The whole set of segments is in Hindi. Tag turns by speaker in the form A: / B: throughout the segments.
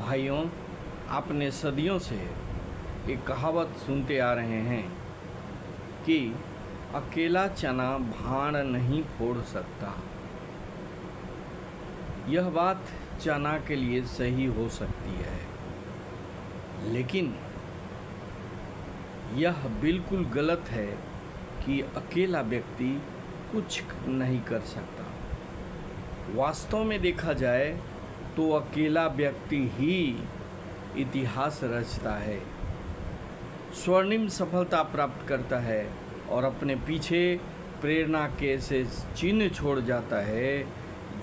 A: भाइयों, आपने सदियों से एक कहावत सुनते आ रहे हैं कि अकेला चना भाण नहीं फोड़ सकता। यह बात चना के लिए सही हो सकती है, लेकिन यह बिल्कुल गलत है कि अकेला व्यक्ति कुछ नहीं कर सकता। वास्तव में देखा जाए तो अकेला व्यक्ति ही इतिहास रचता है, स्वर्णिम सफलता प्राप्त करता है और अपने पीछे प्रेरणा के ऐसे चिन्ह छोड़ जाता है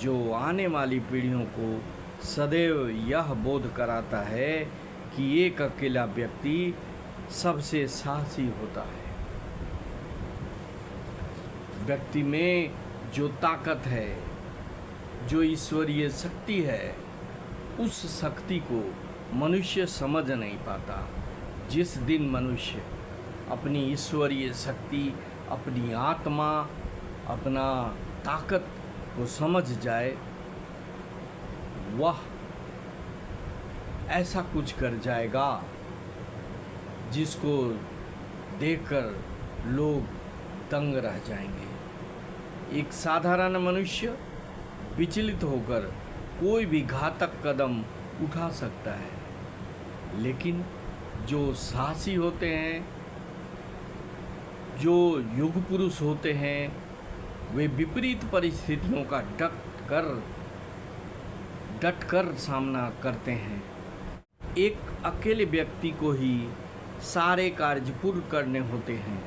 A: जो आने वाली पीढ़ियों को सदैव यह बोध कराता है कि एक अकेला व्यक्ति सबसे साहसी होता है। व्यक्ति में जो ताकत है, जो ईश्वरीय शक्ति है, उस शक्ति को मनुष्य समझ नहीं पाता। जिस दिन मनुष्य अपनी ईश्वरीय शक्ति, अपनी आत्मा, अपना ताकत को समझ जाए, वह ऐसा कुछ कर जाएगा जिसको देखकर लोग दंग रह जाएंगे। एक साधारण मनुष्य विचलित होकर कोई भी घातक कदम उठा सकता है, लेकिन जो साहसी होते हैं, जो युग पुरुष होते हैं, वे विपरीत परिस्थितियों का डट कर सामना करते हैं। एक अकेले व्यक्ति को ही सारे कार्य पूर्ण करने होते हैं।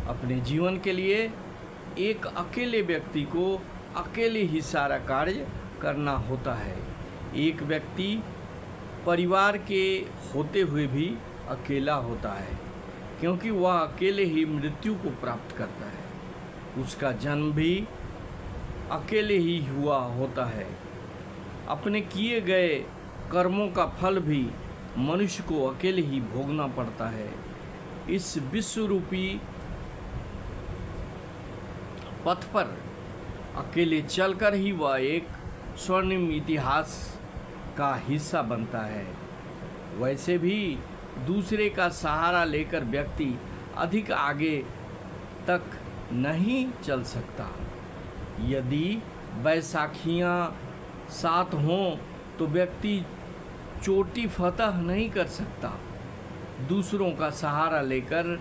A: अपने जीवन के लिए एक अकेले व्यक्ति को अकेले ही सारा कार्य करना होता है। एक व्यक्ति परिवार के होते हुए भी अकेला होता है, क्योंकि वह अकेले ही मृत्यु को प्राप्त करता है। उसका जन्म भी अकेले ही हुआ होता है। अपने किए गए कर्मों का फल भी मनुष्य को अकेले ही भोगना पड़ता है। इस विश्व रूपी पथ पर अकेले चलकर ही वह एक स्वर्णिम इतिहास का हिस्सा बनता है। वैसे भी दूसरे का सहारा लेकर व्यक्ति अधिक आगे तक नहीं चल सकता। यदि बैसाखियाँ साथ हों तो व्यक्ति चोटी फतह नहीं कर सकता। दूसरों का सहारा लेकर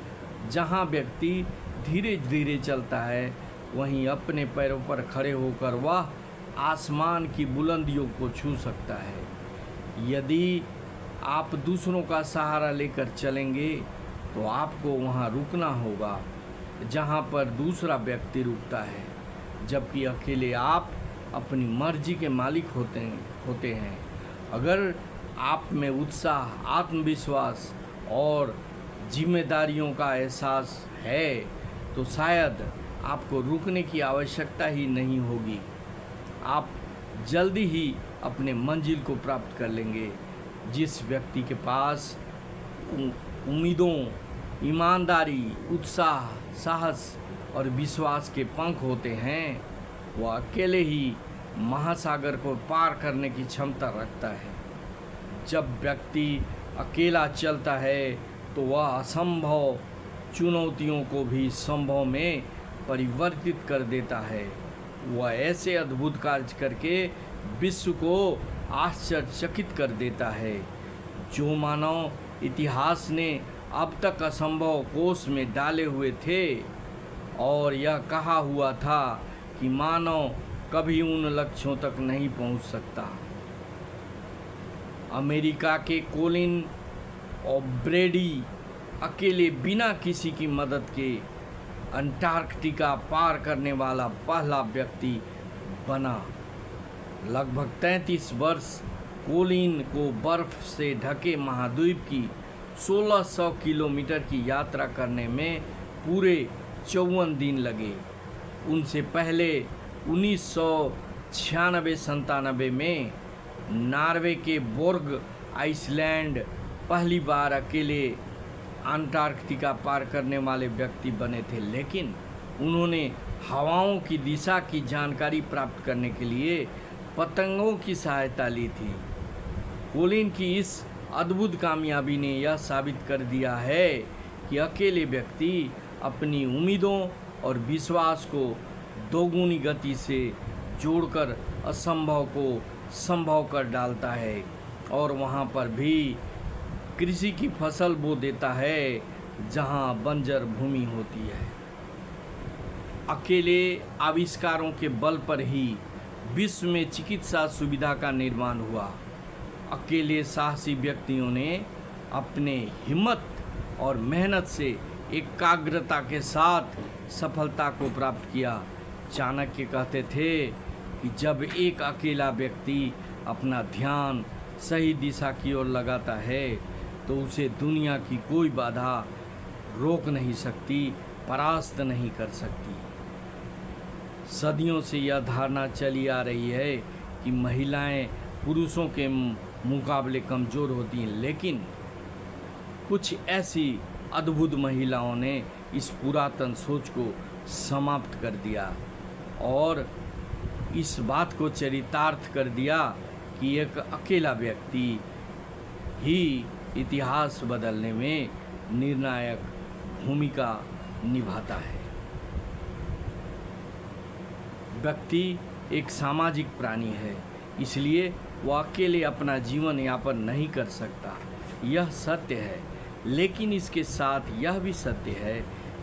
A: जहाँ व्यक्ति धीरे धीरे चलता है, वहीं अपने पैरों पर खड़े होकर वह आसमान की बुलंदियों को छू सकता है। यदि आप दूसरों का सहारा लेकर चलेंगे तो आपको वहाँ रुकना होगा जहाँ पर दूसरा व्यक्ति रुकता है, जबकि अकेले आप अपनी मर्जी के मालिक होते हैं। अगर आप में उत्साह, आत्मविश्वास और जिम्मेदारियों का एहसास है तो शायद आपको रुकने की आवश्यकता ही नहीं होगी। आप जल्दी ही अपने मंजिल को प्राप्त कर लेंगे। जिस व्यक्ति के पास उम्मीदों, ईमानदारी, उत्साह, साहस और विश्वास के पंख होते हैं, वह अकेले ही महासागर को पार करने की क्षमता रखता है। जब व्यक्ति अकेला चलता है तो वह असंभव चुनौतियों को भी संभव में परिवर्तित कर देता है। वह ऐसे अद्भुत कार्य करके विश्व को आश्चर्यचकित कर देता है, जो मानव इतिहास ने अब तक असंभव कोष में डाले हुए थे। और यह कहा हुआ था कि मानव कभी उन लक्ष्यों तक नहीं पहुंच सकता। अमेरिका के कोलिन ओब्रेडी अकेले बिना किसी की मदद के अंटार्कटिका पार करने वाला पहला व्यक्ति बना। लगभग 33 वर्ष कोलिन को बर्फ से ढके महाद्वीप की 1600 किलोमीटर की यात्रा करने में पूरे 54 दिन लगे। उनसे पहले 1996-97 में नॉर्वे के बोर्ग आइसलैंड पहली बार अकेले अंटार्कटिका पार करने वाले व्यक्ति बने थे, लेकिन उन्होंने हवाओं की दिशा की जानकारी प्राप्त करने के लिए पतंगों की सहायता ली थी। कोलिन की इस अद्भुत कामयाबी ने यह साबित कर दिया है कि अकेले व्यक्ति अपनी उम्मीदों और विश्वास को दोगुनी गति से जोड़कर असंभव को संभव कर डालता है और वहाँ पर भी कृषि की फसल बो देता है जहाँ बंजर भूमि होती है। अकेले आविष्कारों के बल पर ही विश्व में चिकित्सा सुविधा का निर्माण हुआ। अकेले साहसी व्यक्तियों ने अपने हिम्मत और मेहनत से एकाग्रता के साथ सफलता को प्राप्त किया। चाणक्य कहते थे कि जब एक अकेला व्यक्ति अपना ध्यान सही दिशा की ओर लगाता है तो उसे दुनिया की कोई बाधा रोक नहीं सकती, परास्त नहीं कर सकती। सदियों से यह धारणा चली आ रही है कि महिलाएं पुरुषों के मुकाबले कमज़ोर होती हैं, लेकिन कुछ ऐसी अद्भुत महिलाओं ने इस पुरातन सोच को समाप्त कर दिया और इस बात को चरितार्थ कर दिया कि एक अकेला व्यक्ति ही इतिहास बदलने में निर्णायक भूमिका निभाता है। व्यक्ति एक सामाजिक प्राणी है, इसलिए वह अकेले अपना जीवन यापन नहीं कर सकता, यह सत्य है। लेकिन इसके साथ यह भी सत्य है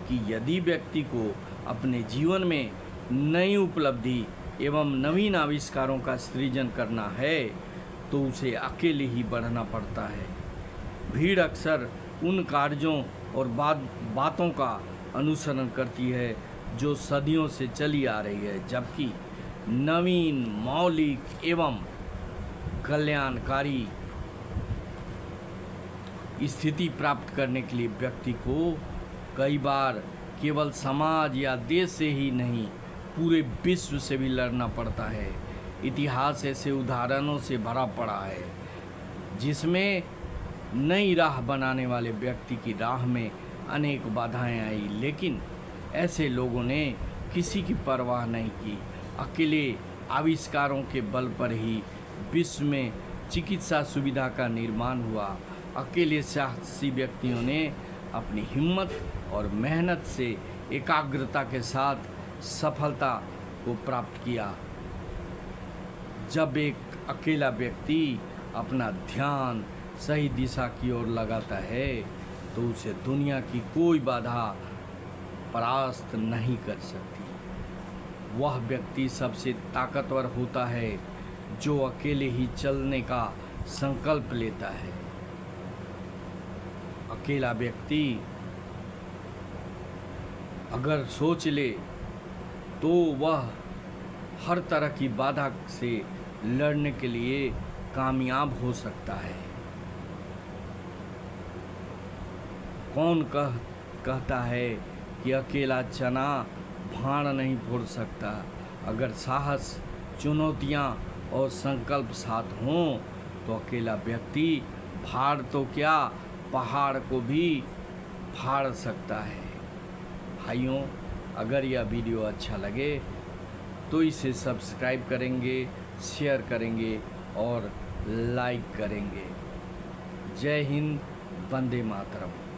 A: कि यदि व्यक्ति को अपने जीवन में नई उपलब्धि एवं नवीन आविष्कारों का सृजन करना है तो उसे अकेले ही बढ़ना पड़ता है। भीड़ अक्सर उन कार्यों और बातों का अनुसरण करती है जो सदियों से चली आ रही है, जबकि नवीन, मौलिक एवं कल्याणकारी स्थिति प्राप्त करने के लिए व्यक्ति को कई बार केवल समाज या देश से ही नहीं, पूरे विश्व से भी लड़ना पड़ता है। इतिहास ऐसे उदाहरणों से भरा पड़ा है जिसमें नई राह बनाने वाले व्यक्ति की राह में अनेक बाधाएं आई, लेकिन ऐसे लोगों ने किसी की परवाह नहीं की। अकेले आविष्कारों के बल पर ही विश्व में चिकित्सा सुविधा का निर्माण हुआ। अकेले साहसी व्यक्तियों ने अपनी हिम्मत और मेहनत से एकाग्रता के साथ सफलता को प्राप्त किया। जब एक अकेला व्यक्ति अपना ध्यान सही दिशा की ओर लगाता है तो उसे दुनिया की कोई बाधा परास्त नहीं कर सकती। वह व्यक्ति सबसे ताकतवर होता है जो अकेले ही चलने का संकल्प लेता है। अकेला व्यक्ति अगर सोच ले तो वह हर तरह की बाधा से लड़ने के लिए कामयाब हो सकता है। कौन कहता है कि अकेला चना भाड़ नहीं फोड़ सकता। अगर साहस, चुनौतियाँ और संकल्प साथ हों तो अकेला व्यक्ति भाड़ तो क्या, पहाड़ को भी फाड़ सकता है। भाइयों, अगर यह वीडियो अच्छा लगे तो इसे सब्सक्राइब करेंगे, शेयर करेंगे और लाइक करेंगे। जय हिंद, वंदे मातरम।